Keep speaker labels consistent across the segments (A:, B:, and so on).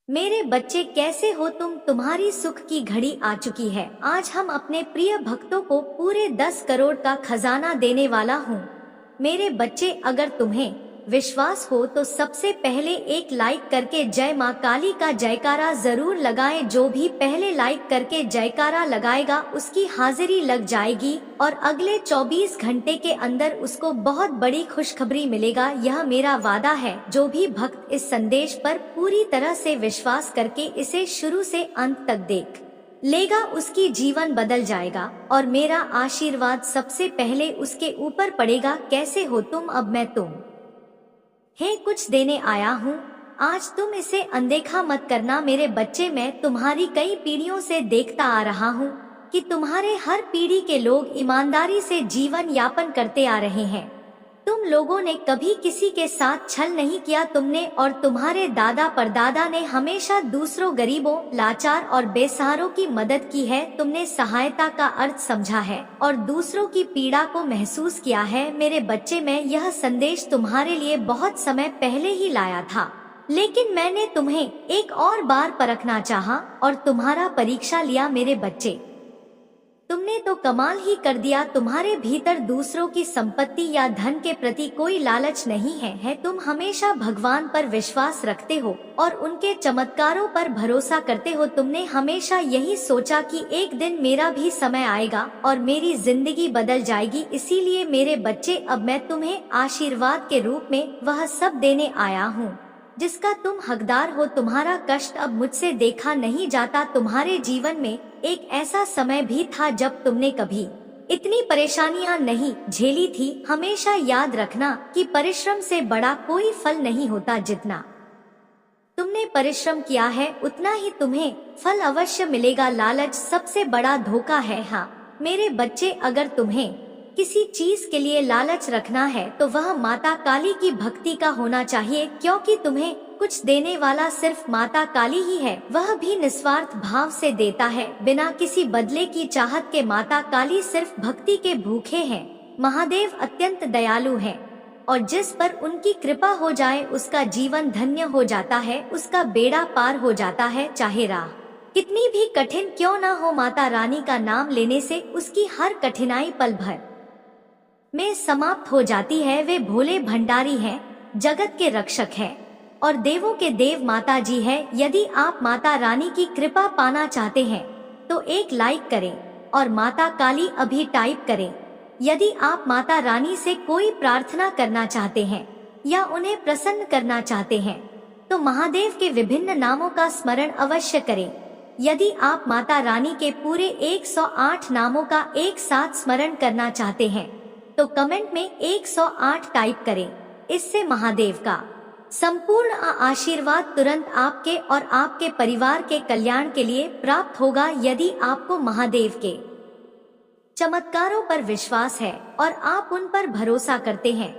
A: मेरे बच्चे कैसे हो तुम? तुम्हारी सुख की घड़ी आ चुकी है। आज हम अपने प्रिय भक्तों को पूरे 10 करोड़ का खजाना देने वाला हूँ। मेरे बच्चे, अगर तुम्हें विश्वास हो तो सबसे पहले एक लाइक करके जय माँ काली का जयकारा जरूर लगाएं। जो भी पहले लाइक करके जयकारा लगाएगा उसकी हाजिरी लग जाएगी और अगले 24 घंटे के अंदर उसको बहुत बड़ी खुशखबरी मिलेगा। यह मेरा वादा है। जो भी भक्त इस संदेश पर पूरी तरह से विश्वास करके इसे शुरू से अंत तक देख लेगा उसकी जीवन बदल जाएगा और मेरा आशीर्वाद सबसे पहले उसके ऊपर पड़ेगा। कैसे हो तुम? अब मैं तुम है कुछ देने आया हूँ। आज तुम इसे अनदेखा मत करना मेरे बच्चे। मैं तुम्हारी कई पीढ़ियों से देखता आ रहा हूँ कि तुम्हारे हर पीढ़ी के लोग ईमानदारी से जीवन यापन करते आ रहे हैं। तुम लोगों ने कभी किसी के साथ छल नहीं किया। तुमने और तुम्हारे दादा परदादा ने हमेशा दूसरों, गरीबों, लाचार और बेसहारों की मदद की है। तुमने सहायता का अर्थ समझा है और दूसरों की पीड़ा को महसूस किया है। मेरे बच्चे, मैं यह संदेश तुम्हारे लिए बहुत समय पहले ही लाया था, लेकिन मैंने तुम्हें एक और बार परखना चाहा और तुम्हारा परीक्षा लिया। मेरे बच्चे, तुमने तो कमाल ही कर दिया। तुम्हारे भीतर दूसरों की संपत्ति या धन के प्रति कोई लालच नहीं है। तुम हमेशा भगवान पर विश्वास रखते हो और उनके चमत्कारों पर भरोसा करते हो। तुमने हमेशा यही सोचा कि एक दिन मेरा भी समय आएगा और मेरी जिंदगी बदल जाएगी। इसीलिए मेरे बच्चे, अब मैं तुम्हें आशीर्वाद के रूप में वह सब देने आया हूँ जिसका तुम हकदार हो। तुम्हारा कष्ट अब मुझसे देखा नहीं जाता। तुम्हारे जीवन में एक ऐसा समय भी था जब तुमने कभी इतनी परेशानियां नहीं झेली थी। हमेशा याद रखना कि परिश्रम से बड़ा कोई फल नहीं होता। जितना तुमने परिश्रम किया है उतना ही तुम्हें फल अवश्य मिलेगा। लालच सबसे बड़ा धोखा है। हाँ मेरे बच्चे, अगर तुम्हें किसी चीज के लिए लालच रखना है तो वह माता काली की भक्ति का होना चाहिए, क्योंकि तुम्हें कुछ देने वाला सिर्फ माता काली ही है। वह भी निस्वार्थ भाव से देता है, बिना किसी बदले की चाहत के। माता काली सिर्फ भक्ति के भूखे हैं। महादेव अत्यंत दयालु हैं और जिस पर उनकी कृपा हो जाए उसका जीवन धन्य हो जाता है, उसका बेड़ा पार हो जाता है। चाहे राह कितनी भी कठिन क्यों ना हो, माता रानी का नाम लेने से उसकी हर कठिनाई पल भर में समाप्त हो जाती है। वे भोले भंडारी हैं, जगत के रक्षक हैं और देवों के देव माता जी है। यदि आप माता रानी की कृपा पाना चाहते हैं तो एक लाइक करें और माता काली अभी टाइप करें। यदि आप माता रानी से कोई प्रार्थना करना चाहते हैं या उन्हें प्रसन्न करना चाहते हैं तो महादेव के विभिन्न नामों का स्मरण अवश्य करें। यदि आप माता रानी के पूरे 108 नामों का एक साथ स्मरण करना चाहते हैं तो कमेंट में 108 टाइप करें। इससे महादेव का संपूर्ण आशीर्वाद तुरंत आपके और आपके परिवार के कल्याण के लिए प्राप्त होगा। यदि आपको महादेव के चमत्कारों पर विश्वास है और आप उन पर भरोसा करते हैं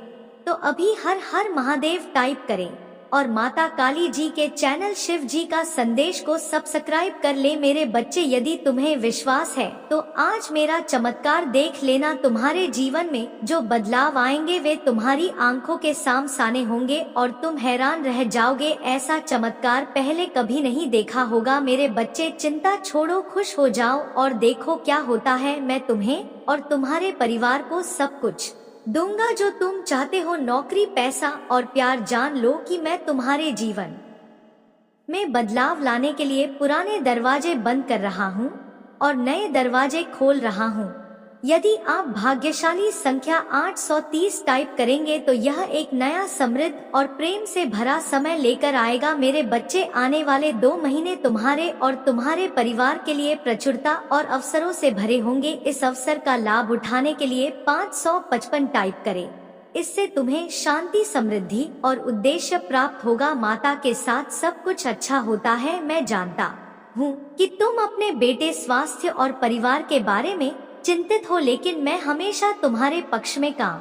A: तो अभी हर हर महादेव टाइप करें और माता काली जी के चैनल शिव जी का संदेश को सब्सक्राइब कर ले। मेरे बच्चे, यदि तुम्हें विश्वास है तो आज मेरा चमत्कार देख लेना। तुम्हारे जीवन में जो बदलाव आएंगे वे तुम्हारी आंखों के सामने होंगे और तुम हैरान रह जाओगे। ऐसा चमत्कार पहले कभी नहीं देखा होगा। मेरे बच्चे, चिंता छोड़ो, खुश हो जाओ और देखो क्या होता है। मैं तुम्हें और तुम्हारे परिवार को सब कुछ दूंगा जो तुम चाहते हो। नौकरी, पैसा और प्यार। जान लो कि मैं तुम्हारे जीवन में बदलाव लाने के लिए पुराने दरवाजे बंद कर रहा हूँ और नए दरवाजे खोल रहा हूँ। यदि आप भाग्यशाली संख्या 830 टाइप करेंगे तो यह एक नया समृद्ध और प्रेम से भरा समय लेकर आएगा। मेरे बच्चे, आने वाले 2 महीने तुम्हारे और तुम्हारे परिवार के लिए प्रचुरता और अवसरों से भरे होंगे। इस अवसर का लाभ उठाने के लिए 555 टाइप करें। इससे तुम्हें शांति, समृद्धि और उद्देश्य प्राप्त होगा। माता के साथ सब कुछ अच्छा होता है। मैं जानता हूँ कि तुम अपने बेटे, स्वास्थ्य और परिवार के बारे में चिंतित हो, लेकिन मैं हमेशा तुम्हारे पक्ष में काम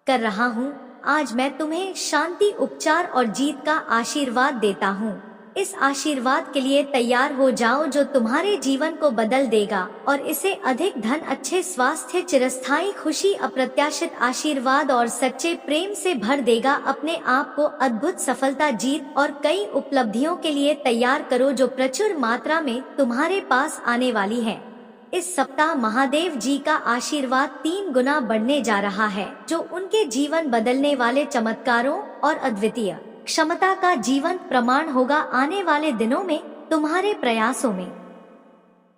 A: कर रहा हूँ। आज मैं तुम्हें शांति, उपचार और जीत का आशीर्वाद देता हूँ। इस आशीर्वाद के लिए तैयार हो जाओ जो तुम्हारे जीवन को बदल देगा और इसे अधिक धन, अच्छे स्वास्थ्य, चिरस्थायी खुशी, अप्रत्याशित आशीर्वाद और सच्चे प्रेम से भर देगा। अपने आप को अद्भुत सफलता, जीत और कई उपलब्धियों के लिए तैयार करो जो प्रचुर मात्रा में तुम्हारे पास आने वाली है। इस सप्ताह महादेव जी का आशीर्वाद 3 गुना बढ़ने जा रहा है, जो उनके जीवन बदलने वाले चमत्कारों और अद्वितीय क्षमता का जीवंत प्रमाण होगा। आने वाले दिनों में तुम्हारे प्रयासों में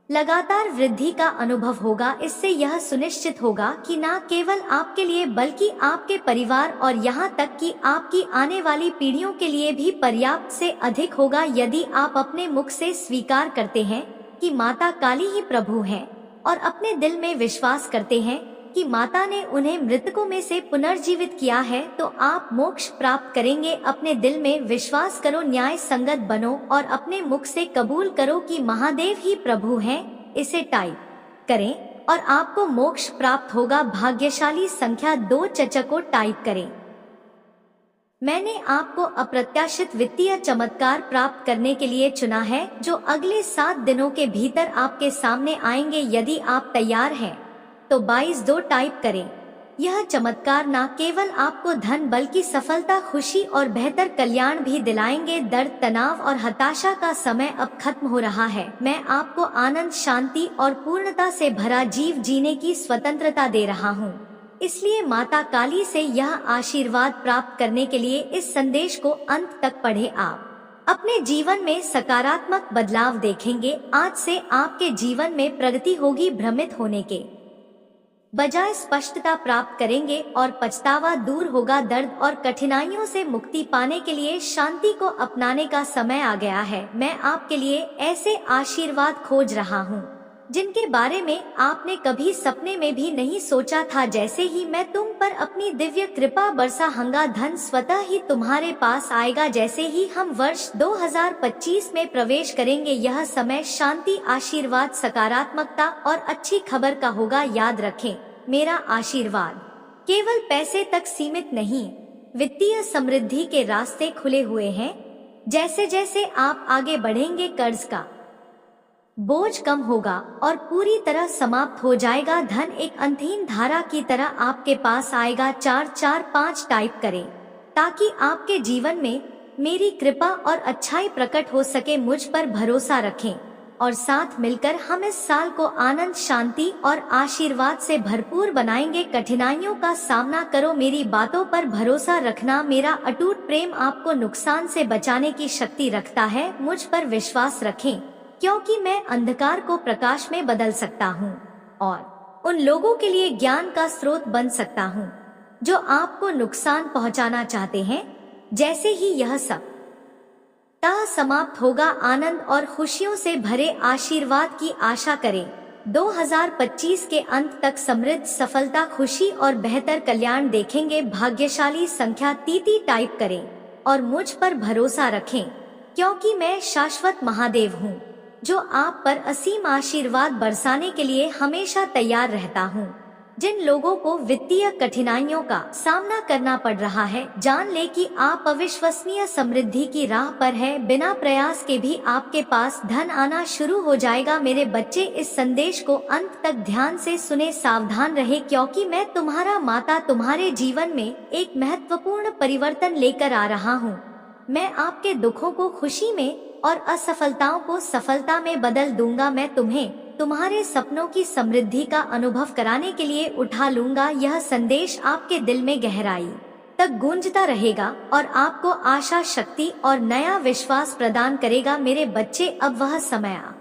A: लगातार वृद्धि का अनुभव होगा। इससे यह सुनिश्चित होगा कि न केवल आपके लिए बल्कि आपके परिवार और यहाँ तक कि आपकी आने वाली पीढ़ियों के लिए भी पर्याप्त से अधिक होगा। यदि आप अपने मुख से स्वीकार करते हैं कि माता काली ही प्रभु हैं और अपने दिल में विश्वास करते हैं कि माता ने उन्हें मृतकों में से पुनर्जीवित किया है, तो आप मोक्ष प्राप्त करेंगे। अपने दिल में विश्वास करो, न्याय संगत बनो और अपने मुख से कबूल करो कि महादेव ही प्रभु हैं। इसे टाइप करें और आपको मोक्ष प्राप्त होगा। भाग्यशाली संख्या 2 चचको टाइप करें। मैंने आपको अप्रत्याशित वित्तीय चमत्कार प्राप्त करने के लिए चुना है, जो अगले 7 दिनों के भीतर आपके सामने आएंगे। यदि आप तैयार हैं तो 22-2 टाइप करें। यह चमत्कार न केवल आपको धन बल्कि सफलता, खुशी और बेहतर कल्याण भी दिलाएंगे। दर्द, तनाव और हताशा का समय अब खत्म हो रहा है। मैं आपको आनंद, शांति और पूर्णता से भरा जीव जीने की स्वतंत्रता दे रहा हूँ। इसलिए माता काली से यह आशीर्वाद प्राप्त करने के लिए इस संदेश को अंत तक पढ़े। आप अपने जीवन में सकारात्मक बदलाव देखेंगे। आज से आपके जीवन में प्रगति होगी। भ्रमित होने के बजाय स्पष्टता प्राप्त करेंगे और पछतावा दूर होगा। दर्द और कठिनाइयों से मुक्ति पाने के लिए शांति को अपनाने का समय आ गया है। मैं आपके लिए ऐसे आशीर्वाद खोज रहा हूँ जिनके बारे में आपने कभी सपने में भी नहीं सोचा था। जैसे ही मैं तुम पर अपनी दिव्य कृपा बरसाऊंगा, धन स्वतः ही तुम्हारे पास आएगा। जैसे ही हम वर्ष 2025 में प्रवेश करेंगे, यह समय शांति, आशीर्वाद, सकारात्मकता और अच्छी खबर का होगा। याद रखें, मेरा आशीर्वाद केवल पैसे तक सीमित नहीं, वित्तीय समृद्धि के रास्ते खुले हुए हैं। जैसे जैसे आप आगे बढ़ेंगे, कर्ज का बोझ कम होगा और पूरी तरह समाप्त हो जाएगा। धन एक अंतहीन धारा की तरह आपके पास आएगा। 445 टाइप करें ताकि आपके जीवन में मेरी कृपा और अच्छाई प्रकट हो सके। मुझ पर भरोसा रखें और साथ मिलकर हम इस साल को आनंद, शांति और आशीर्वाद से भरपूर बनाएंगे। कठिनाइयों का सामना करो, मेरी बातों पर भरोसा रखना। मेरा अटूट प्रेम आपको नुकसान से बचाने की शक्ति रखता है। मुझ पर विश्वास रखें क्योंकि मैं अंधकार को प्रकाश में बदल सकता हूँ और उन लोगों के लिए ज्ञान का स्रोत बन सकता हूँ जो आपको नुकसान पहुँचाना चाहते हैं। जैसे ही यह सब समाप्त होगा, आनंद और खुशियों से भरे आशीर्वाद की आशा करें। 2025 के अंत तक समृद्ध, सफलता, खुशी और बेहतर कल्याण देखेंगे। भाग्यशाली संख्या 33 टाइप करें और मुझ पर भरोसा रखें क्योंकि मैं शाश्वत महादेव हूँ जो आप पर असीम आशीर्वाद बरसाने के लिए हमेशा तैयार रहता हूँ। जिन लोगों को वित्तीय कठिनाइयों का सामना करना पड़ रहा है, जान ले कि आप अविश्वसनीय समृद्धि की राह पर हैं। बिना प्रयास के भी आपके पास धन आना शुरू हो जाएगा। मेरे बच्चे, इस संदेश को अंत तक ध्यान से सुने, सावधान रहे क्योंकि मैं तुम्हारा माता तुम्हारे जीवन में एक महत्वपूर्ण परिवर्तन लेकर आ रहा हूँ। मैं आपके दुखों को खुशी में और असफलताओं को सफलता में बदल दूंगा। मैं तुम्हें तुम्हारे सपनों की समृद्धि का अनुभव कराने के लिए उठा लूंगा। यह संदेश आपके दिल में गहराई तक गूंजता रहेगा और आपको आशा, शक्ति और नया विश्वास प्रदान करेगा। मेरे बच्चे, अब वह समय आ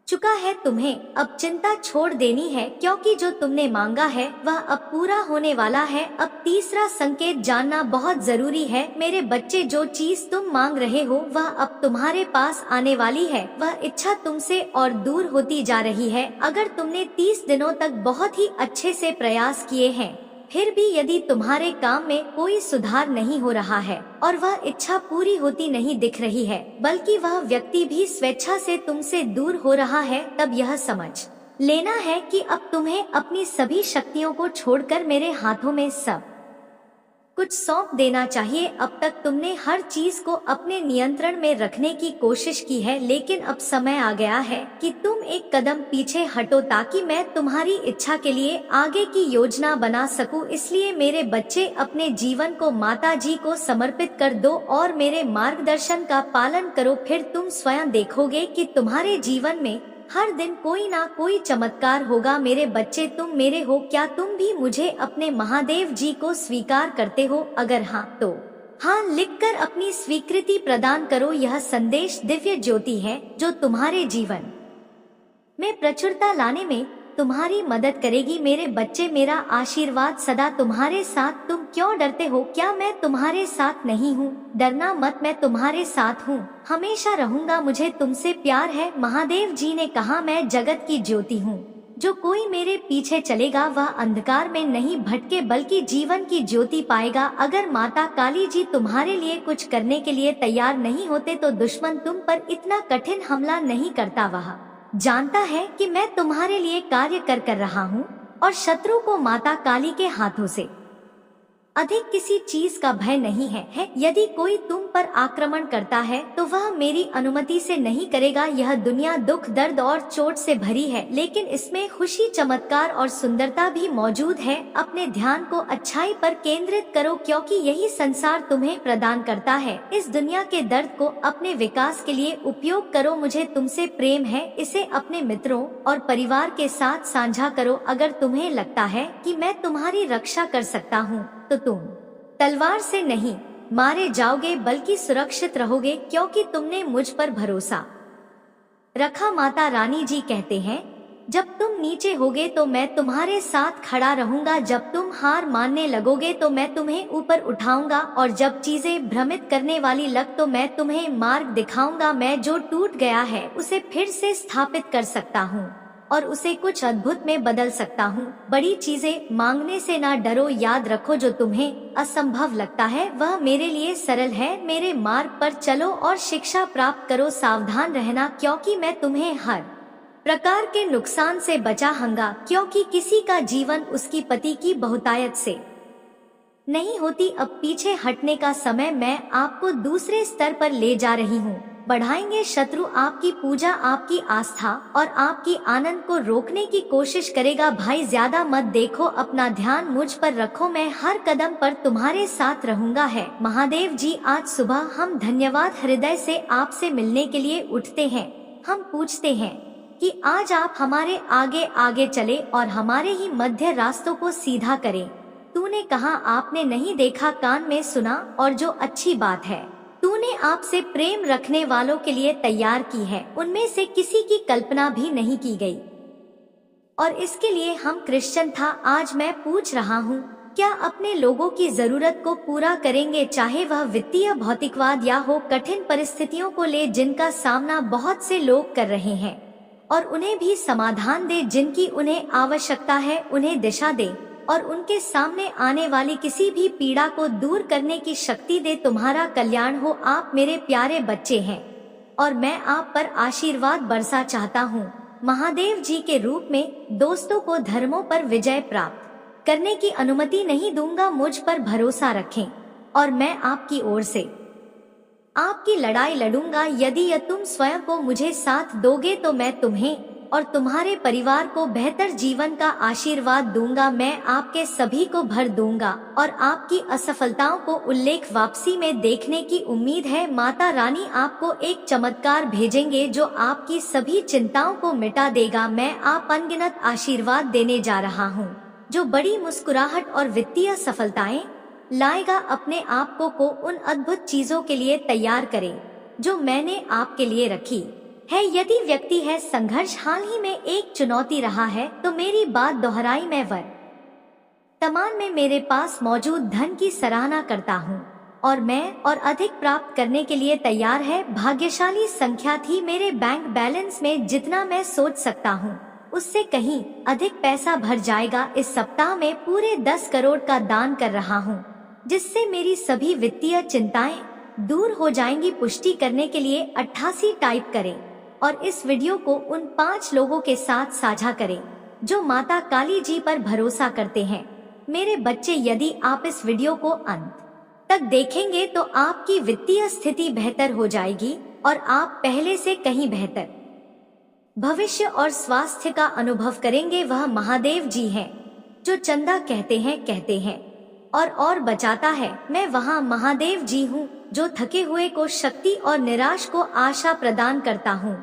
A: चुका है। तुम्हें अब चिंता छोड़ देनी है क्योंकि जो तुमने मांगा है वह अब पूरा होने वाला है। अब तीसरा संकेत जानना बहुत जरूरी है। मेरे बच्चे, जो चीज तुम मांग रहे हो वह अब तुम्हारे पास आने वाली है। वह इच्छा तुमसे और दूर होती जा रही है। अगर तुमने 30 दिनों तक बहुत ही अच्छे से प्रयास किए हैं, फिर भी यदि तुम्हारे काम में कोई सुधार नहीं हो रहा है और वह इच्छा पूरी होती नहीं दिख रही है, बल्कि वह व्यक्ति भी स्वेच्छा से तुमसे दूर हो रहा है, तब यह समझ लेना है कि अब तुम्हें अपनी सभी शक्तियों को छोड़कर मेरे हाथों में सब कुछ सौंप देना चाहिए। अब तक तुमने हर चीज को अपने नियंत्रण में रखने की कोशिश की है, लेकिन अब समय आ गया है कि तुम एक कदम पीछे हटो ताकि मैं तुम्हारी इच्छा के लिए आगे की योजना बना सकूं। इसलिए मेरे बच्चे, अपने जीवन को माता जी को समर्पित कर दो और मेरे मार्गदर्शन का पालन करो। फिर तुम स्वयं देखोगे कि तुम्हारे जीवन में हर दिन कोई ना कोई चमत्कार होगा। मेरे बच्चे, तुम मेरे हो, क्या तुम भी मुझे अपने महादेव जी को स्वीकार करते हो? अगर हाँ तो हाँ लिखकर अपनी स्वीकृति प्रदान करो। यह संदेश दिव्य ज्योति है जो तुम्हारे जीवन में प्रचुरता लाने में तुम्हारी मदद करेगी। मेरे बच्चे, मेरा आशीर्वाद सदा तुम्हारे साथ। तुम क्यों डरते हो? क्या मैं तुम्हारे साथ नहीं हूँ? डरना मत, मैं तुम्हारे साथ हूँ, हमेशा रहूंगा। मुझे तुमसे प्यार है। महादेव जी ने कहा, मैं जगत की ज्योति हूँ। जो कोई मेरे पीछे चलेगा वह अंधकार में नहीं भटके बल्कि जीवन की ज्योति पाएगा। अगर माता काली जी तुम्हारे लिए कुछ करने के लिए तैयार नहीं होते तो दुश्मन तुम पर इतना कठिन हमला नहीं करता। वह जानता है कि मैं तुम्हारे लिए कार्य कर रहा हूँ और शत्रु को माता काली के हाथों से अधिक किसी चीज का भय नहीं है। यदि कोई तुम पर आक्रमण करता है तो वह मेरी अनुमति से नहीं करेगा। यह दुनिया दुख, दर्द और चोट से भरी है, लेकिन इसमें खुशी, चमत्कार और सुंदरता भी मौजूद है। अपने ध्यान को अच्छाई पर केंद्रित करो क्योंकि यही संसार तुम्हें प्रदान करता है। इस दुनिया के दर्द को अपने विकास के लिए उपयोग करो। मुझे तुमसे प्रेम है, इसे अपने मित्रों और परिवार के साथ साझा करो। अगर तुम्हें लगता है कि मैं तुम्हारी रक्षा कर सकता हूँ तो तुम तलवार से नहीं मारे जाओगे बल्कि सुरक्षित रहोगे क्योंकि तुमने मुझ पर भरोसा रखा। माता रानी जी कहते हैं, जब तुम नीचे होगे तो मैं तुम्हारे साथ खड़ा रहूंगा। जब तुम हार मानने लगोगे तो मैं तुम्हें ऊपर उठाऊंगा और जब चीजें भ्रमित करने वाली लग तो मैं तुम्हें मार्ग दिखाऊंगा। मैं जो टूट गया है उसे फिर से स्थापित कर सकता हूँ और उसे कुछ अद्भुत में बदल सकता हूँ। बड़ी चीजें मांगने से ना डरो। याद रखो, जो तुम्हें असंभव लगता है वह मेरे लिए सरल है। मेरे मार्ग पर चलो और शिक्षा प्राप्त करो। सावधान रहना क्योंकि मैं तुम्हें हर प्रकार के नुकसान से बचाऊंगा, क्योंकि किसी का जीवन उसकी पति की बहुतायत से नहीं होती। अब पीछे हटने का समय, मैं आपको दूसरे स्तर पर ले जा रही हूँ। बढ़ाएंगे शत्रु आपकी पूजा, आपकी आस्था और आपकी आनंद को रोकने की कोशिश करेगा। भाई, ज्यादा मत देखो, अपना ध्यान मुझ पर रखो, मैं हर कदम पर तुम्हारे साथ रहूंगा। है महादेव जी, आज सुबह हम धन्यवाद हृदय से आपसे मिलने के लिए उठते हैं। हम पूछते हैं कि आज आप हमारे आगे आगे चले और हमारे ही मध्य रास्तों को सीधा करें। तूने कहा, आपने नहीं देखा, कान में सुना, और जो अच्छी बात है तूने आपसे प्रेम रखने वालों के लिए तैयार की है, उनमें से किसी की कल्पना भी नहीं की गई। और इसके लिए हम क्रिश्चियन था। आज मैं पूछ रहा हूँ, क्या अपने लोगों की जरूरत को पूरा करेंगे, चाहे वह वित्तीय, भौतिकवाद या हो कठिन परिस्थितियों को ले जिनका सामना बहुत से लोग कर रहे हैं, और उन्हें भी समाधान दे जिनकी उन्हें आवश्यकता है। उन्हें दिशा दे और उनके सामने आने वाली किसी भी पीड़ा को दूर करने की शक्ति दे। तुम्हारा कल्याण हो। आप मेरे प्यारे बच्चे हैं और मैं आप पर आशीर्वाद बरसा चाहता हूँ। महादेव जी के रूप में दोस्तों को धर्मों पर विजय प्राप्त करने की अनुमति नहीं दूंगा। मुझ पर भरोसा रखें और मैं आपकी ओर से आपकी लड़ाई लड़ूंगा। यदि तुम स्वयं को मुझे साथ दोगे तो मैं तुम्हें और तुम्हारे परिवार को बेहतर जीवन का आशीर्वाद दूंगा। मैं आपके सभी को भर दूंगा और आपकी असफलताओं को उल्लेख वापसी में देखने की उम्मीद है। माता रानी आपको एक चमत्कार भेजेंगे जो आपकी सभी चिंताओं को मिटा देगा। मैं आप अनगिनत आशीर्वाद देने जा रहा हूँ जो बड़ी मुस्कुराहट और वित्तीय सफलताएं लाएगा। अपने आप को उन अद्भुत चीजों के लिए तैयार करें जो मैंने आपके लिए रखी है। यदि व्यक्ति है संघर्ष हाल ही में एक चुनौती रहा है तो मेरी बात दोहराई, मैं वर्तमान में मेरे पास मौजूद धन की सराहना करता हूँ और मैं और अधिक प्राप्त करने के लिए तैयार है। भाग्यशाली संख्या थी मेरे बैंक बैलेंस में, जितना मैं सोच सकता हूँ उससे कहीं अधिक पैसा भर जाएगा। इस सप्ताह में पूरे 10 करोड़ का दान कर रहा हूँ जिससे मेरी सभी वित्तीय चिंताएं दूर हो जाएंगी। पुष्टि करने के लिए 88 टाइप करें और इस वीडियो को उन 5 लोगों के साथ साझा करें जो माता काली जी पर भरोसा करते हैं। मेरे बच्चे, यदि आप इस वीडियो को अंत तक देखेंगे तो आपकी वित्तीय स्थिति बेहतर हो जाएगी और आप पहले से कहीं बेहतर भविष्य और स्वास्थ्य का अनुभव करेंगे। वह महादेव जी हैं जो चंदा कहते हैं और बचाता है। मैं वहाँ महादेव जी हूँ जो थके हुए को शक्ति और निराश को आशा प्रदान करता हूँ।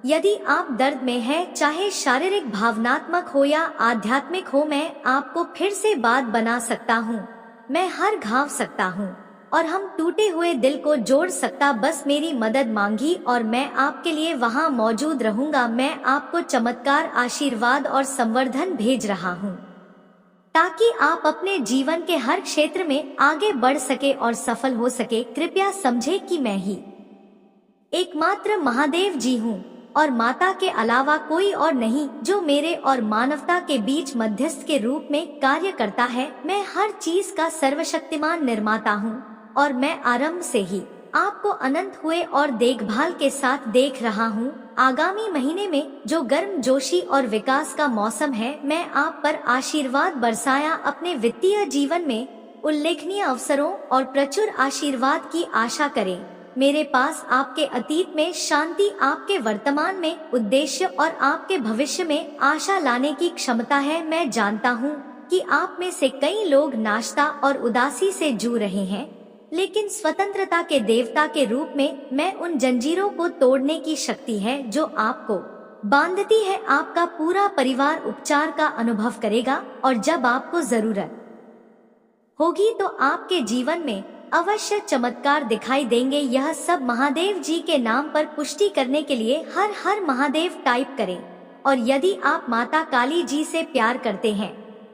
A: यदि आप दर्द में हैं, चाहे शारीरिक, भावनात्मक हो या आध्यात्मिक हो, मैं आपको फिर से बात बना सकता हूँ। मैं हर घाव सकता हूँ और हम टूटे हुए दिल को जोड़ सकता। बस मेरी मदद मांगी और मैं आपके लिए वहाँ मौजूद रहूंगा। मैं आपको चमत्कार, आशीर्वाद और संवर्धन भेज रहा हूँ ताकि आप अपने जीवन के हर क्षेत्र में आगे बढ़ सके और सफल हो सके। कृपया समझे कि मैं ही एकमात्र महादेव जी हूँ और माता के अलावा कोई और नहीं जो मेरे और मानवता के बीच मध्यस्थ के रूप में कार्य करता है। मैं हर चीज का सर्वशक्तिमान निर्माता हूँ और मैं आरंभ से ही आपको अनंत हुए और देखभाल के साथ देख रहा हूँ। आगामी महीने में जो गर्म जोशी और विकास का मौसम है, मैं आप पर आशीर्वाद बरसाया। अपने वित्तीय जीवन में उल्लेखनीय अवसरों और प्रचुर आशीर्वाद की आशा करें। मेरे पास आपके अतीत में शांति, आपके वर्तमान में उद्देश्य और आपके भविष्य में आशा लाने की क्षमता है। मैं जानता हूँ कि आप में से कई लोग नाश्ता और उदासी से जूझ रहे हैं, लेकिन स्वतंत्रता के देवता के रूप में मैं उन जंजीरों को तोड़ने की शक्ति है जो आपको बांधती है। आपका पूरा परिवार उपचार का अनुभव करेगा और जब आपको जरूरत होगी तो आपके जीवन में अवश्य चमत्कार दिखाई देंगे। यह सब महादेव जी के नाम पर पुष्टि करने के लिए हर हर महादेव टाइप करें। और यदि आप माता काली जी से प्यार करते हैं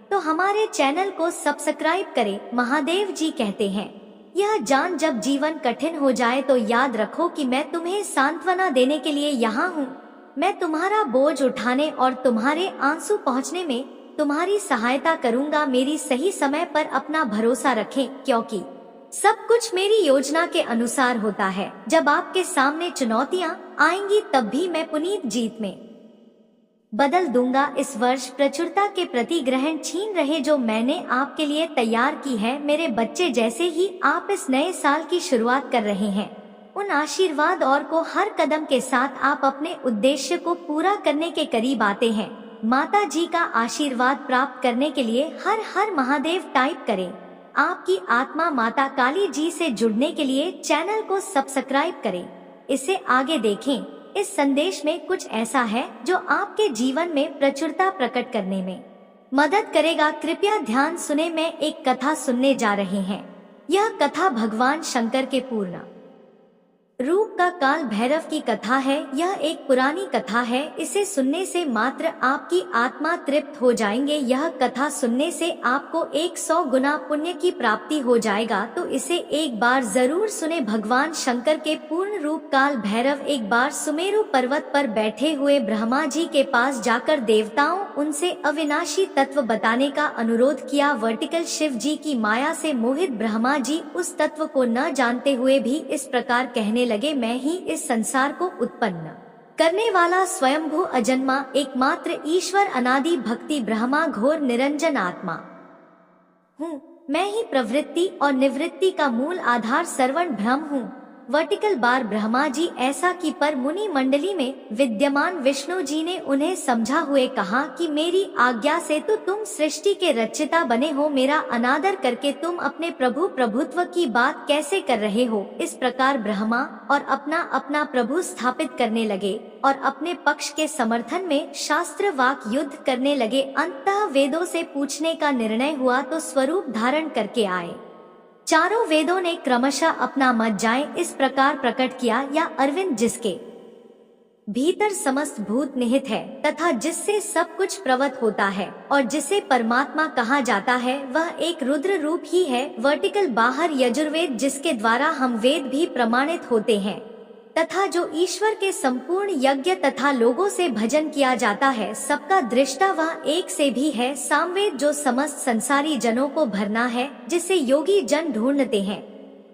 A: तो हमारे चैनल को सब्सक्राइब करें। महादेव जी कहते हैं, यह जान जब जीवन कठिन हो जाए तो याद रखो कि मैं तुम्हें सांत्वना देने के लिए यहाँ हूँ। मैं तुम्हारा बोझ उठाने और तुम्हारे आंसू पहुँचने में तुम्हारी सहायता करूँगा। मेरी सही समय पर अपना भरोसा रखें, क्योंकि सब कुछ मेरी योजना के अनुसार होता है। जब आपके सामने चुनौतियाँ आएंगी तब भी मैं पुनीत जीत में बदल दूंगा। इस वर्ष प्रचुरता के प्रति ग्रहण छीन रहे जो मैंने आपके लिए तैयार की है। मेरे बच्चे, जैसे ही आप इस नए साल की शुरुआत कर रहे हैं, उन आशीर्वाद और को हर कदम के साथ आप अपने उद्देश्य को पूरा करने के करीब आते हैं। माता जी का आशीर्वाद प्राप्त करने के लिए हर हर महादेव टाइप करें। आपकी आत्मा माता काली जी से जुड़ने के लिए चैनल को सब्सक्राइब करें। इसे आगे देखें। इस संदेश में कुछ ऐसा है जो आपके जीवन में प्रचुरता प्रकट करने में मदद करेगा। कृपया ध्यान सुने। मैं एक कथा सुनने जा रहे हैं। यह कथा भगवान शंकर के पूर्ण रूप का काल भैरव की कथा है। यह एक पुरानी कथा है। इसे सुनने से मात्र आपकी आत्मा तृप्त हो जाएंगे। यह कथा सुनने से आपको 100 गुना पुण्य की प्राप्ति हो जाएगा, तो इसे एक बार जरूर सुने। भगवान शंकर के पूर्ण रूप काल भैरव एक बार सुमेरु पर्वत पर बैठे हुए ब्रह्मा जी के पास जाकर देवताओं उनसे अविनाशी तत्व बताने का अनुरोध किया। वर्टिकल शिव जी की माया से मोहित ब्रह्मा जी उस तत्व को न जानते हुए भी इस प्रकार कहने लगे, मैं ही इस संसार को उत्पन्न करने वाला स्वयंभू अजन्मा एकमात्र ईश्वर अनादि भक्ति ब्रह्मा घोर निरंजन आत्मा हूँ। मैं ही प्रवृत्ति और निवृत्ति का मूल आधार श्रवण ब्रह्म हूँ। वर्टिकल बार ब्रह्मा जी ऐसा कि पर मुनि मंडली में विद्यमान विष्णु जी ने उन्हें समझा हुए कहा कि मेरी आज्ञा से तो तुम सृष्टि के रचयिता बने हो, मेरा अनादर करके तुम अपने प्रभु प्रभुत्व की बात कैसे कर रहे हो। इस प्रकार ब्रह्मा और अपना अपना प्रभु स्थापित करने लगे और अपने पक्ष के समर्थन में शास्त्र वाक युद्ध करने लगे। अंततः वेदों से पूछने का निर्णय हुआ तो स्वरूप धारण करके आए। चारों वेदों ने क्रमशः अपना मत जाए इस प्रकार प्रकट किया, या अरविंद जिसके भीतर समस्त भूत निहित है तथा जिससे सब कुछ प्रवत होता है और जिसे परमात्मा कहा जाता है, वह एक रुद्र रूप ही है। वर्टिकल बाहर यजुर्वेद जिसके द्वारा हम वेद भी प्रमाणित होते हैं तथा जो ईश्वर के संपूर्ण यज्ञ तथा लोगों से भजन किया जाता है, सबका दृष्टा वह एक से भी है। सामवेद जो समस्त संसारी जनों को भरना है, जिसे योगी जन ढूंढते हैं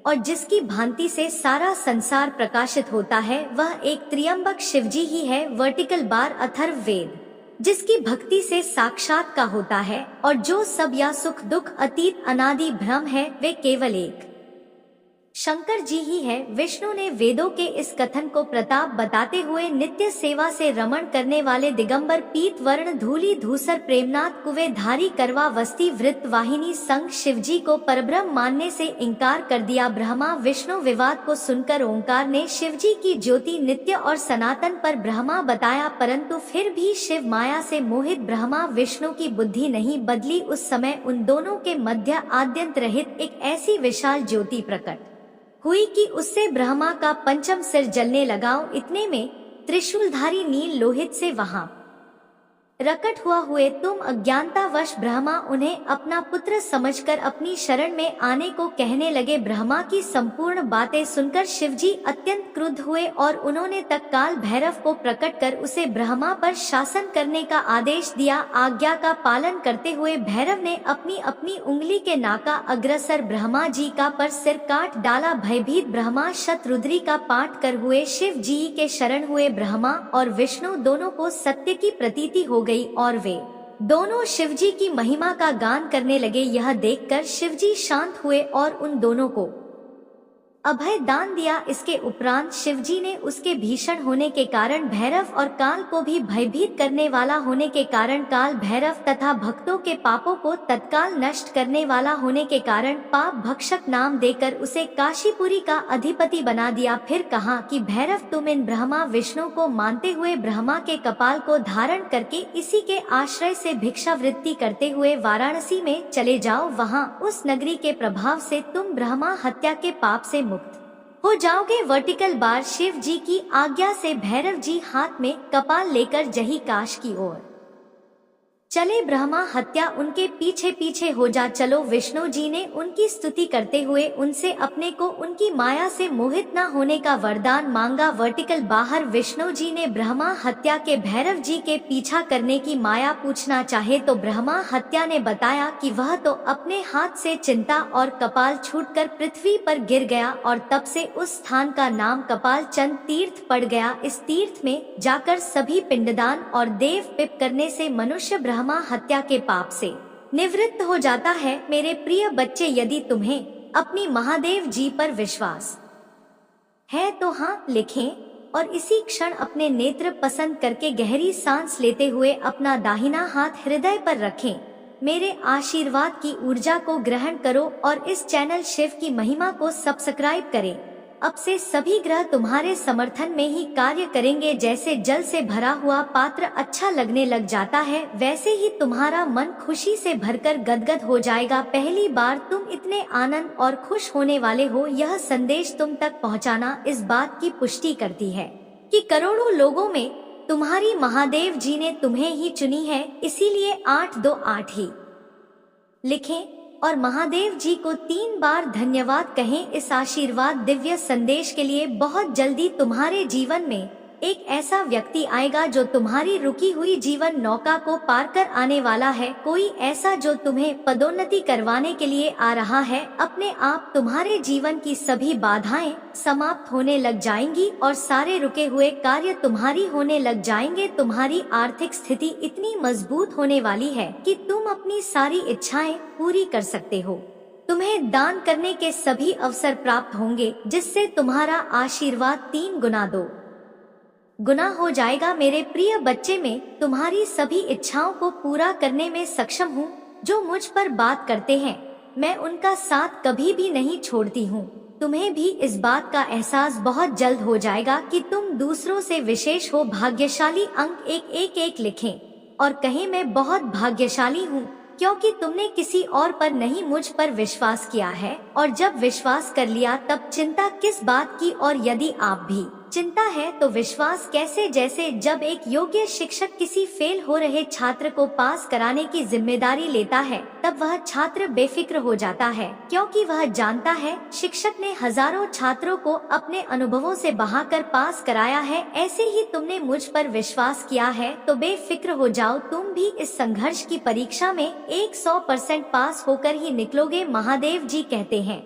A: और जिसकी भांति से सारा संसार प्रकाशित होता है, वह एक त्र्यंबक शिवजी ही है। वर्टिकल बार अथर्ववेद जिसकी भक्ति से साक्षात का होता है, और जो सब या सुख दुख अतीत अनादि भ्रम है वे केवल एक शंकर जी ही है। विष्णु ने वेदों के इस कथन को प्रताप बताते हुए नित्य सेवा से रमण करने वाले दिगंबर पीत वर्ण धूली धूसर प्रेमनाथ कुवे धारी करवा वस्ती वृत्त वाहिनी संग शिवजी को परब्रह्म मानने से इनकार कर दिया। ब्रह्मा विष्णु विवाद को सुनकर ओंकार ने शिवजी की ज्योति नित्य और सनातन पर ब्रह्मा बताया, परंतु फिर भी शिव माया से मोहित ब्रह्मा विष्णु की बुद्धि नहीं बदली। उस समय उन दोनों के मध्य आद्यंत रहित एक ऐसी विशाल ज्योति प्रकट हुई कि उससे ब्रह्मा का पंचम सिर जलने लगा। इतने में त्रिशूलधारी नील लोहित से वहां प्रकट हुए। तुम अज्ञानतावश ब्रह्मा उन्हें अपना पुत्र समझकर अपनी शरण में आने को कहने लगे। ब्रह्मा की संपूर्ण बातें सुनकर शिवजी अत्यंत क्रुद्ध हुए और उन्होंने तत्काल भैरव को प्रकट कर उसे ब्रह्मा पर शासन करने का आदेश दिया। आज्ञा का पालन करते हुए भैरव ने अपनी अपनी उंगली के नाका अग्रसर ब्रह्मा जी का पर सिर काट डाला। भयभीत ब्रह्मा शतरुद्री का पाठ कर हुए शिव जी के शरण हुए। ब्रह्मा और विष्णु दोनों को सत्य की प्रतीति हो गई और वे दोनों शिवजी की महिमा का गान करने लगे। यह देखकर शिवजी शांत हुए और उन दोनों को अभय दान दिया। इसके उपरांत शिवजी ने उसके भीषण होने के कारण भैरव और काल को भी भयभीत करने वाला होने के कारण काल भैरव तथा भक्तों के पापों को तत्काल नष्ट करने वाला होने के कारण पाप भक्षक नाम देकर उसे काशीपुरी का अधिपति बना दिया। फिर कहा कि भैरव तुम इन ब्रह्मा विष्णु को मानते हुए ब्रह्मा के कपाल को धारण करके इसी के आश्रय से भिक्षावृत्ति करते हुए वाराणसी में चले जाओ। वहाँ उस नगरी के प्रभाव से तुम ब्रह्मा हत्या के पाप से मुक्त हो जाओगे। वर्टिकल बार शिव जी की आज्ञा से भैरव जी हाथ में कपाल लेकर जही काश की ओर चले। ब्रह्मा हत्या उनके पीछे पीछे हो जा चलो। विष्णु जी ने उनकी स्तुति करते हुए उनसे अपने को उनकी माया से मोहित न होने का वरदान मांगा। वर्टिकल बाहर विष्णु जी ने ब्रह्मा हत्या के भैरव जी के पीछा करने की माया पूछना चाहे तो ब्रह्मा हत्या ने बताया कि वह तो अपने हाथ से चिंता और कपाल छूटकर पृथ्वी पर गिर गया और तब से उस स्थान का नाम कपाल चंद तीर्थ पड़ गया। इस तीर्थ में जाकर सभी पिंडदान और देव पिप करने से मनुष्य ब्रह्मा हत्या के पाप से निवृत्त हो जाता है। मेरे प्रिय बच्चे, यदि तुम्हें अपनी महादेव जी पर विश्वास है तो हाँ लिखें और इसी क्षण अपने नेत्र पसंद करके गहरी सांस लेते हुए अपना दाहिना हाथ हृदय पर रखें। मेरे आशीर्वाद की ऊर्जा को ग्रहण करो और इस चैनल शिव की महिमा को सब्सक्राइब करें। अब से सभी ग्रह तुम्हारे समर्थन में ही कार्य करेंगे। जैसे जल से भरा हुआ पात्र अच्छा लगने लग जाता है, वैसे ही तुम्हारा मन खुशी से भरकर गदगद हो जाएगा। पहली बार तुम इतने आनंद और खुश होने वाले हो, यह संदेश तुम तक पहुंचाना इस बात की पुष्टि करती है कि करोड़ों लोगों में तुम्हारी महादेव जी ने तुम्हें ही चुनी है। इसीलिए 828 ही लिखें और महादेव जी को 3 बार धन्यवाद कहें। इस आशीर्वाद दिव्य संदेश के लिए बहुत जल्दी तुम्हारे जीवन में एक ऐसा व्यक्ति आएगा जो तुम्हारी रुकी हुई जीवन नौका को पार कर आने वाला है। कोई ऐसा जो तुम्हें पदोन्नति करवाने के लिए आ रहा है। अपने आप तुम्हारे जीवन की सभी बाधाएं समाप्त होने लग जाएंगी और सारे रुके हुए कार्य तुम्हारी होने लग जाएंगे। तुम्हारी आर्थिक स्थिति इतनी मजबूत होने वाली है कि तुम अपनी सारी इच्छाएं पूरी कर सकते हो। तुम्हें दान करने के सभी अवसर प्राप्त होंगे, जिससे तुम्हारा आशीर्वाद 3 गुना हो जाएगा। मेरे प्रिय बच्चे, में तुम्हारी सभी इच्छाओं को पूरा करने में सक्षम हूँ। जो मुझ पर बात करते हैं मैं उनका साथ कभी भी नहीं छोड़ती हूँ। तुम्हें भी इस बात का एहसास बहुत जल्द हो जाएगा कि तुम दूसरों से विशेष हो। भाग्यशाली अंक 111 लिखें और कहें मैं बहुत भाग्यशाली हूँ क्योंकि तुमने किसी और पर नहीं मुझ पर विश्वास किया है, और जब विश्वास कर लिया तब चिंता किस बात की। और यदि आप भी चिंता है तो विश्वास कैसे। जैसे जब एक योग्य शिक्षक किसी फेल हो रहे छात्र को पास कराने की जिम्मेदारी लेता है, तब वह छात्र बेफिक्र हो जाता है क्योंकि वह जानता है शिक्षक ने हजारों छात्रों को अपने अनुभवों से बहाकर पास कराया है। ऐसे ही तुमने मुझ पर विश्वास किया है तो बेफिक्र हो जाओ। तुम भी इस संघर्ष की परीक्षा में 100% पास होकर ही निकलोगे। महादेव जी कहते हैं,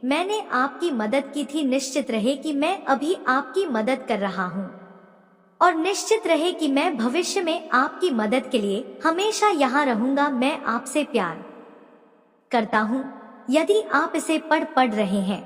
A: मैंने आपकी मदद की थी, निश्चित रहे कि मैं अभी आपकी मदद कर रहा हूँ। और निश्चित रहे कि मैं भविष्य में आपकी मदद के लिए हमेशा यहाँ रहूंगा। मैं आपसे प्यार करता हूँ। यदि आप इसे पढ़ रहे हैं,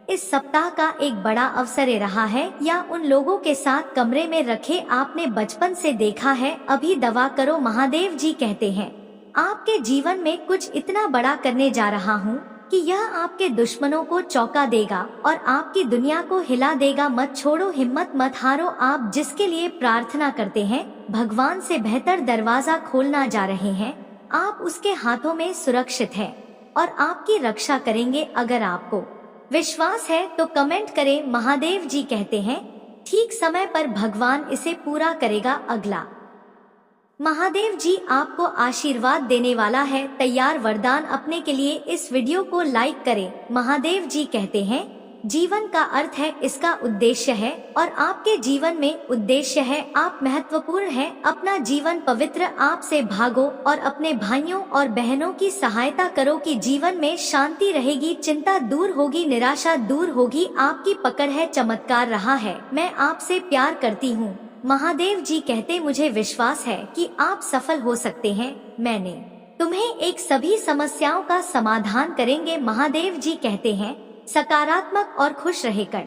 A: इस सप्ताह का एक बड़ा अवसर रहा है या उन लोगों के साथ कमरे में रखे आपने बचपन से देखा है। अभी दवा करो। महादेव जी कहते हैं, आपके जीवन में कुछ इतना बड़ा करने जा रहा हूँ कि यह आपके दुश्मनों को चौंका देगा और आपकी दुनिया को हिला देगा। मत छोड़ो, हिम्मत मत हारो। आप जिसके लिए प्रार्थना करते हैं, भगवान से बेहतर दरवाजा खोलना जा रहे हैं। आप उसके हाथों में सुरक्षित हैं और आपकी रक्षा करेंगे। अगर आपको विश्वास है तो कमेंट करें। महादेव जी कहते हैं, ठीक समय पर भगवान इसे पूरा करेगा। अगला, महादेव जी आपको आशीर्वाद देने वाला है। तैयार वरदान अपने के लिए इस वीडियो को लाइक करें। महादेव जी कहते हैं, जीवन का अर्थ है, इसका उद्देश्य है और आपके जीवन में उद्देश्य है। आप महत्वपूर्ण हैं। अपना जीवन पवित्र आपसे भागो और अपने भाइयों और बहनों की सहायता करो कि जीवन में शांति रहेगी, चिंता दूर होगी, निराशा दूर होगी। आपकी पकड़ है, चमत्कार रहा है। मैं आपसे प्यार करती हूँ। महादेव जी कहते, मुझे विश्वास है कि आप सफल हो सकते हैं। मैंने तुम्हें एक सभी समस्याओं का समाधान करेंगे। महादेव जी कहते हैं, सकारात्मक और खुश रहकर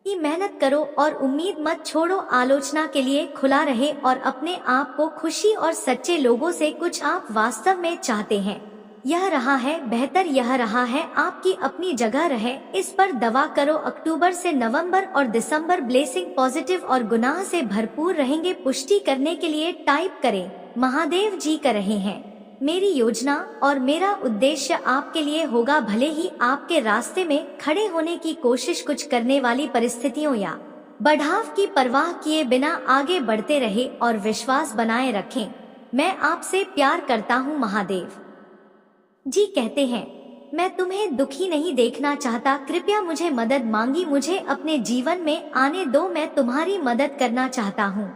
A: ही मेहनत करो और उम्मीद मत छोड़ो। आलोचना के लिए खुला रहे और अपने आप को खुशी और सच्चे लोगों से कुछ आप वास्तव में चाहते हैं। यह रहा है बेहतर, यह रहा है आपकी अपनी जगह रहे। इस पर दवा करो। अक्टूबर से नवंबर और दिसंबर ब्लेसिंग पॉजिटिव और गुनाह से भरपूर रहेंगे। पुष्टि करने के लिए टाइप करें। महादेव जी कर रहे हैं, मेरी योजना और मेरा उद्देश्य आपके लिए होगा। भले ही आपके रास्ते में खड़े होने की कोशिश कुछ करने वाली परिस्थितियों या बढ़ाव की परवाह किए बिना आगे बढ़ते रहे और विश्वास बनाए रखें। मैं आपसे प्यार करता हूँ। महादेव जी कहते हैं, मैं तुम्हें दुखी नहीं देखना चाहता। कृपया मुझे मदद मांगी, मुझे अपने जीवन में आने दो। मैं तुम्हारी मदद करना चाहता हूँ।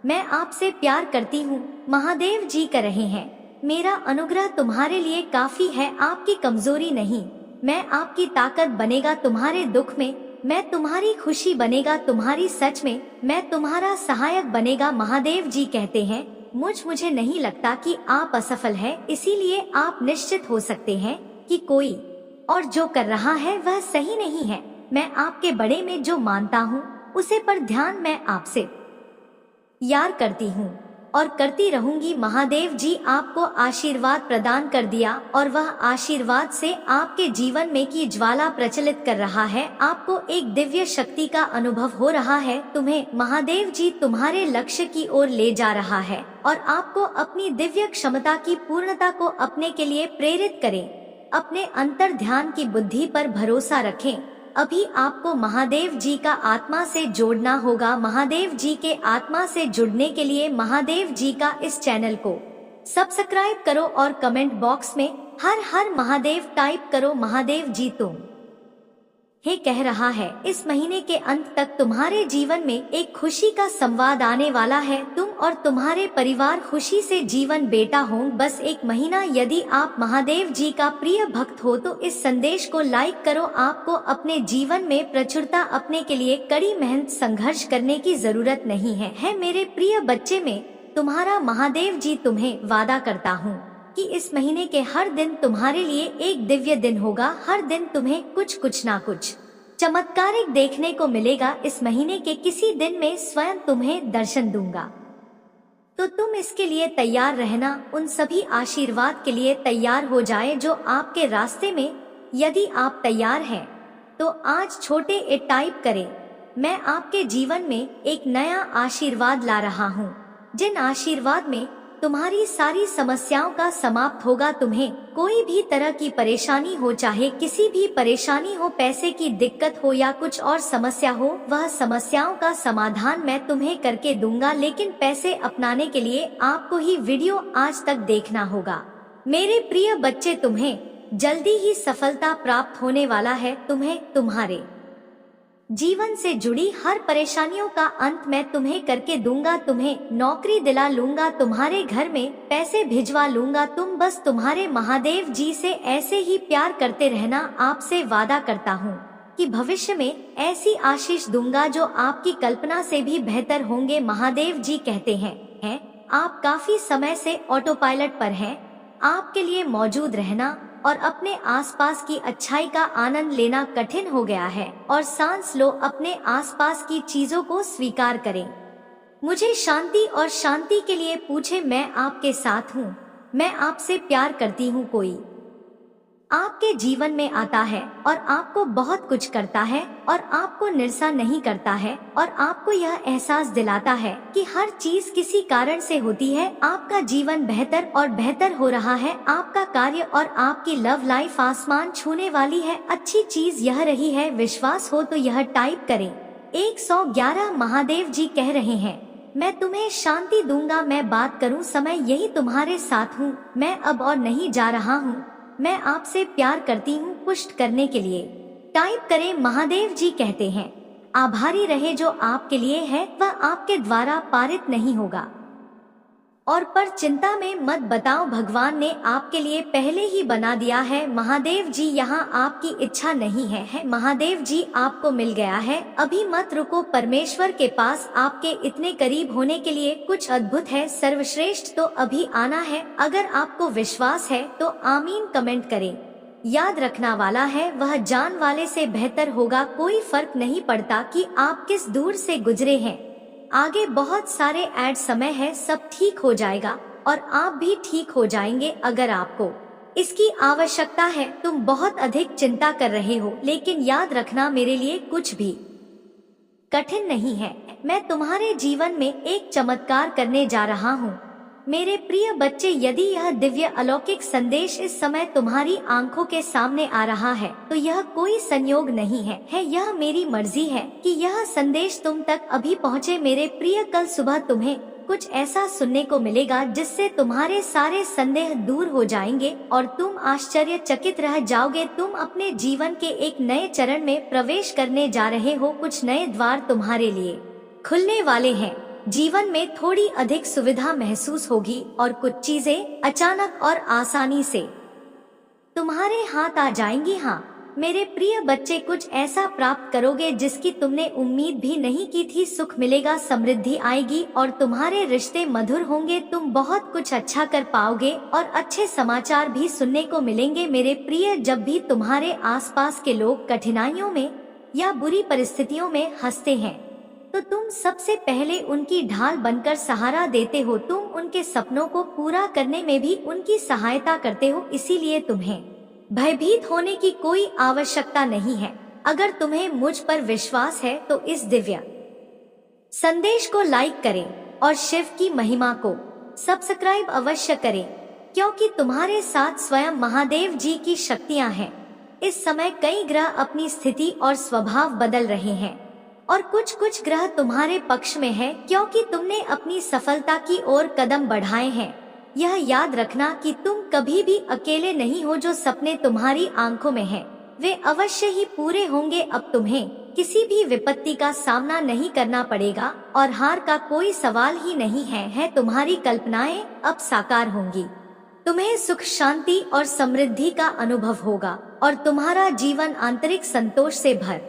A: मैं आपसे प्यार करती हूँ। महादेव जी कर रहे हैं, मेरा अनुग्रह तुम्हारे लिए काफी है, आपकी कमजोरी नहीं। मैं आपकी ताकत बनेगा तुम्हारे दुख में, मैं तुम्हारी खुशी बनेगा तुम्हारी सच में, मैं तुम्हारा सहायक बनेगा। महादेव जी कहते हैं, मुझे नहीं लगता कि आप असफल हैं, इसीलिए आप निश्चित हो सकते हैं कि कोई और जो कर रहा है वह सही नहीं है। मैं आपके बड़े में जो मानता हूँ उसे पर ध्यान मैं आपसे यार करती हूँ और करती रहूंगी। महादेव जी आपको आशीर्वाद प्रदान कर दिया और वह आशीर्वाद से आपके जीवन में की ज्वाला प्रचलित कर रहा है। आपको एक दिव्य शक्ति का अनुभव हो रहा है। तुम्हें महादेव जी तुम्हारे लक्ष्य की ओर ले जा रहा है और आपको अपनी दिव्य क्षमता की पूर्णता को अपने के लिए प्रेरित करें। अपने अंतर ध्यान की बुद्धि पर भरोसा रखें। अभी आपको महादेव जी का आत्मा से जोड़ना होगा। महादेव जी के आत्मा से जुड़ने के लिए महादेव जी का इस चैनल को सब्सक्राइब करो और कमेंट बॉक्स में हर हर महादेव टाइप करो। महादेव जी तुम हे कह रहा है, इस महीने के अंत तक तुम्हारे जीवन में एक खुशी का संवाद आने वाला है। तुम और तुम्हारे परिवार खुशी से जीवन बेटा हो। बस एक महीना। यदि आप महादेव जी का प्रिय भक्त हो तो इस संदेश को लाइक करो। आपको अपने जीवन में प्रचुरता अपने के लिए कड़ी मेहनत संघर्ष करने की जरूरत नहीं है। मेरे प्रिय बच्चे में तुम्हारा महादेव जी तुम्हें वादा करता हूँ कि इस महीने के हर दिन तुम्हारे लिए एक दिव्य दिन होगा। हर दिन तुम्हें कुछ ना कुछ चमत्कारिक देखने को मिलेगा। इस महीने के किसी दिन में स्वयं तुम्हें दर्शन दूंगा, तो तुम इसके लिए तैयार रहना। उन सभी आशीर्वाद के लिए तैयार हो जाए जो आपके रास्ते में। यदि आप तैयार हैं तो आज छोटे ए टाइप करें। मैं आपके जीवन में एक नया आशीर्वाद ला रहा हूँ, जिन आशीर्वाद में तुम्हारी सारी समस्याओं का समाप्त होगा। तुम्हें कोई भी तरह की परेशानी हो, चाहे किसी भी परेशानी हो, पैसे की दिक्कत हो या कुछ और समस्या हो, वह समस्याओं का समाधान मैं तुम्हें करके दूंगा। लेकिन पैसे अपनाने के लिए आपको ही वीडियो आज तक देखना होगा। मेरे प्रिय बच्चे, तुम्हें जल्दी ही सफलता प्राप्त होने वाला है। तुम्हें तुम्हारे जीवन से जुड़ी हर परेशानियों का अंत मैं तुम्हें करके दूंगा। तुम्हें नौकरी दिला लूंगा, तुम्हारे घर में पैसे भिजवा लूंगा। तुम बस तुम्हारे महादेव जी से ऐसे ही प्यार करते रहना। आपसे वादा करता हूँ कि भविष्य में ऐसी आशीष दूंगा जो आपकी कल्पना से भी बेहतर होंगे। महादेव जी कहते हैं आप काफी समय से ऑटो पायलट पर हैं। आपके लिए मौजूद रहना और अपने आसपास की अच्छाई का आनंद लेना कठिन हो गया है और सांस लो, अपने आसपास की चीजों को स्वीकार करें। मुझे शांति और शांति के लिए पूछे, मैं आपके साथ हूँ, मैं आपसे प्यार करती हूँ। कोई आपके जीवन में आता है और आपको बहुत कुछ करता है और आपको निराशा नहीं करता है और आपको यह एहसास दिलाता है कि हर चीज किसी कारण से होती है। आपका जीवन बेहतर और बेहतर हो रहा है। आपका कार्य और आपकी लव लाइफ आसमान छूने वाली है। अच्छी चीज यह रही है, विश्वास हो तो यह टाइप करें। 111 महादेव जी कह रहे हैं, मैं तुम्हें शांति दूंगा, मैं बात करूं समय यही तुम्हारे साथ हूँ, मैं अब और नहीं जा रहा हूँ, मैं आपसे प्यार करती हूँ। पुष्ट करने के लिए टाइप करें। महादेव जी कहते हैं, आभारी रहे, जो आपके लिए है वह आपके द्वारा पारित नहीं होगा और पर चिंता में मत बताओ, भगवान ने आपके लिए पहले ही बना दिया है। महादेव जी यहाँ आपकी इच्छा नहीं है, महादेव जी आपको मिल गया है। अभी मत रुको, परमेश्वर के पास आपके इतने करीब होने के लिए कुछ अद्भुत है, सर्वश्रेष्ठ तो अभी आना है। अगर आपको विश्वास है तो आमीन कमेंट करें। याद रखना वाला है वह जान वाले से बेहतर होगा। कोई फर्क नहीं पड़ता कि आप किस दूर से गुजरे हैं। आगे बहुत सारे ऐड समय है, सब ठीक हो जाएगा और आप भी ठीक हो जाएंगे। अगर आपको इसकी आवश्यकता है, तुम बहुत अधिक चिंता कर रहे हो, लेकिन याद रखना मेरे लिए कुछ भी कठिन नहीं है। मैं तुम्हारे जीवन में एक चमत्कार करने जा रहा हूँ। मेरे प्रिय बच्चे, यदि यह दिव्य अलौकिक संदेश इस समय तुम्हारी आंखों के सामने आ रहा है तो यह कोई संयोग नहीं है, यह मेरी मर्जी है कि यह संदेश तुम तक अभी पहुँचे। मेरे प्रिय, कल सुबह तुम्हें कुछ ऐसा सुनने को मिलेगा जिससे तुम्हारे सारे संदेह दूर हो जाएंगे और तुम आश्चर्यचकित रह जाओगे। तुम अपने जीवन के एक नए चरण में प्रवेश करने जा रहे हो। कुछ नए द्वार तुम्हारे लिए खुलने वाले हैं। जीवन में थोड़ी अधिक सुविधा महसूस होगी और कुछ चीजें अचानक और आसानी से तुम्हारे हाथ आ जाएंगी। हाँ मेरे प्रिय बच्चे, कुछ ऐसा प्राप्त करोगे जिसकी तुमने उम्मीद भी नहीं की थी। सुख मिलेगा, समृद्धि आएगी और तुम्हारे रिश्ते मधुर होंगे। तुम बहुत कुछ अच्छा कर पाओगे और अच्छे समाचार भी सुनने को मिलेंगे। मेरे प्रिय, जब भी तुम्हारे आसपास के लोग कठिनाइयों में या बुरी परिस्थितियों में हंसते हैं तो तुम सबसे पहले उनकी ढाल बनकर सहारा देते हो। तुम उनके सपनों को पूरा करने में भी उनकी सहायता करते हो, इसीलिए तुम्हें भयभीत होने की कोई आवश्यकता नहीं है। अगर तुम्हें मुझ पर विश्वास है तो इस दिव्य संदेश को लाइक करें और शिव की महिमा को सब्सक्राइब अवश्य करें, क्योंकि तुम्हारे साथ स्वयं महादेव जी की शक्तियां हैं। इस समय कई ग्रह अपनी स्थिति और स्वभाव बदल रहे हैं और कुछ ग्रह तुम्हारे पक्ष में है, क्योंकि तुमने अपनी सफलता की ओर कदम बढ़ाए हैं। यह याद रखना कि तुम कभी भी अकेले नहीं हो। जो सपने तुम्हारी आंखों में हैं, वे अवश्य ही पूरे होंगे। अब तुम्हें किसी भी विपत्ति का सामना नहीं करना पड़ेगा और हार का कोई सवाल ही नहीं है। तुम्हारी कल्पनाएं अब साकार होंगी। तुम्हें सुख, शांति और समृद्धि का अनुभव होगा और तुम्हारा जीवन आंतरिक संतोष से भर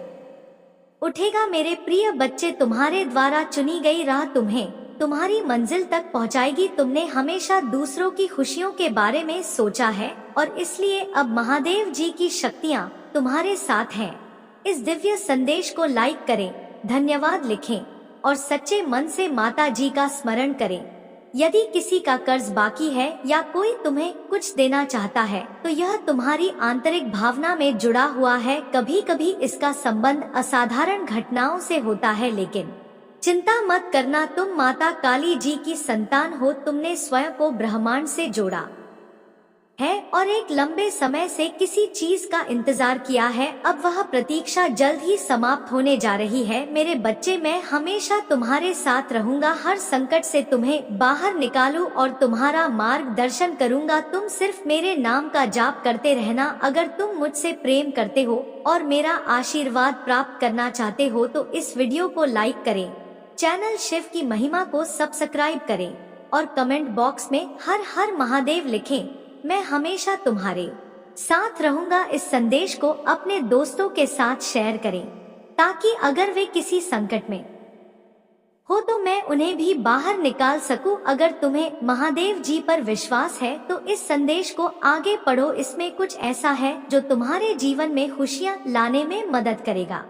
A: उठेगा। मेरे प्रिय बच्चे, तुम्हारे द्वारा चुनी गई राह तुम्हें तुम्हारी मंजिल तक पहुंचाएगी। तुमने हमेशा दूसरों की खुशियों के बारे में सोचा है और इसलिए अब महादेव जी की शक्तियां तुम्हारे साथ हैं। इस दिव्य संदेश को लाइक करें, धन्यवाद लिखें और सच्चे मन से माता जी का स्मरण करें। यदि किसी का कर्ज बाकी है या कोई तुम्हें कुछ देना चाहता है तो यह तुम्हारी आंतरिक भावना में जुड़ा हुआ है। कभी कभी इसका संबंध असाधारण घटनाओं से होता है, लेकिन चिंता मत करना, तुम माता काली जी की संतान हो। तुमने स्वयं को ब्रह्मांड से जोड़ा है और एक लंबे समय से किसी चीज का इंतजार किया है। अब वह प्रतीक्षा जल्द ही समाप्त होने जा रही है। मेरे बच्चे, मैं हमेशा तुम्हारे साथ रहूंगा, हर संकट से तुम्हें बाहर निकालूं और तुम्हारा मार्गदर्शन करूंगा। तुम सिर्फ मेरे नाम का जाप करते रहना। अगर तुम मुझसे प्रेम करते हो और मेरा आशीर्वाद प्राप्त करना चाहते हो तो इस वीडियो को लाइक करें, चैनल शिव की महिमा को सब्सक्राइब करें और कमेंट बॉक्स में हर हर महादेव लिखें। मैं हमेशा तुम्हारे साथ रहूंगा इस संदेश को अपने दोस्तों के साथ शेयर करें, ताकि अगर वे किसी संकट में हो तो मैं उन्हें भी बाहर निकाल सकूं। अगर तुम्हें महादेव जी पर विश्वास है तो इस संदेश को आगे पढ़ो, इसमें कुछ ऐसा है जो तुम्हारे जीवन में खुशियां लाने में मदद करेगा।